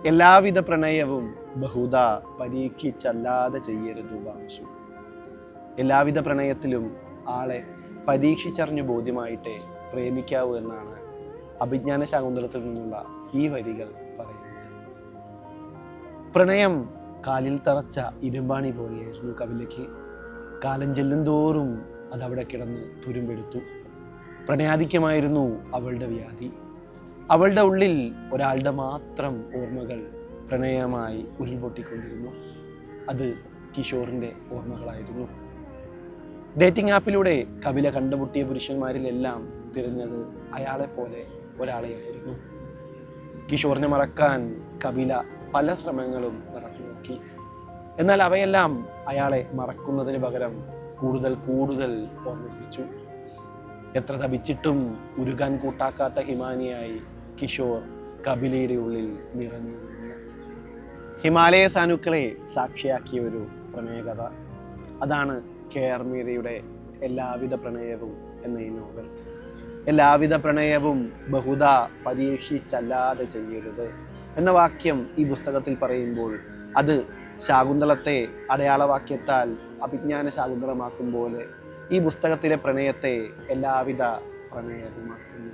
എല്ലാവിധ പ്രണയവും ബഹുത പരീക്ഷിച്ചല്ലാതെ ചെയ്യരുത് വാംശു. എല്ലാവിധ പ്രണയത്തിലും ആളെ പരീക്ഷിച്ചറിഞ്ഞു ബോധ്യമായിട്ടേ പ്രേമിക്കാവൂ എന്നാണ് അഭിജ്ഞാന ശാകുന്തളത്തിൽ നിന്നുള്ള ഈ വരികൾ പറയുന്നത്. പ്രണയം കാലിൽ തറച്ച ഇരുമ്പാണി പോലെയായിരുന്നു കപിലയ്ക്ക്. കാലം ചെല്ലുന്തോറും അതവിടെ കിടന്ന് തുരുമ്പെടുത്തു. പ്രണയാധിക്യമായിരുന്നു അവളുടെ വ്യാധി. അവളുടെ ഉള്ളിൽ ഒരാളുടെ മാത്രം ഓർമ്മകൾ പ്രണയമായി ഉരുൾപൊട്ടിക്കൊണ്ടിരുന്നു. അത് കിഷോറിൻ്റെ ഓർമ്മകളായിരുന്നു. ഡേറ്റിംഗ് ആപ്പിലൂടെ കപില കണ്ടുമുട്ടിയ പുരുഷന്മാരിലെല്ലാം തിരഞ്ഞത് അയാളെപ്പോലെ ഒരാളെയായിരുന്നു. കിഷോറിനെ മറക്കാൻ കപില പല ശ്രമങ്ങളും നടത്തി നോക്കി. എന്നാൽ അവയെല്ലാം അയാളെ മറക്കുന്നതിന് പകരം കൂടുതൽ കൂടുതൽ ഓർമ്മിപ്പിച്ചു. എത്ര തപിച്ചിട്ടും ഉരുകാൻ കൂട്ടാക്കാത്ത ഹിമാനിയായി കിഷോർ കപിലയുടെ ഉള്ളിൽ നിറഞ്ഞു നിന്നു. ഹിമാലയ സാനുക്കളെ സാക്ഷിയാക്കിയ ഒരു പ്രണയകഥ. അതാണ് കെ.ആർ. മീരയുടെ എല്ലാവിധ പ്രണയവും എന്ന ഈ നോവൽ. എല്ലാവിധ പ്രണയവും ബഹുത പരീക്ഷിച്ചല്ലാതെ ചെയ്യരുത് എന്ന വാക്യം ഈ പുസ്തകത്തിൽ പറയുമ്പോൾ അത് ശാകുന്തളത്തെ അടയാളവാക്യത്താൽ അഭിജ്ഞാന ശാകുന്തളമാക്കും പോലെ ഈ പുസ്തകത്തിലെ പ്രണയത്തെ എല്ലാവിധ പ്രണയവുമാക്കുന്നു.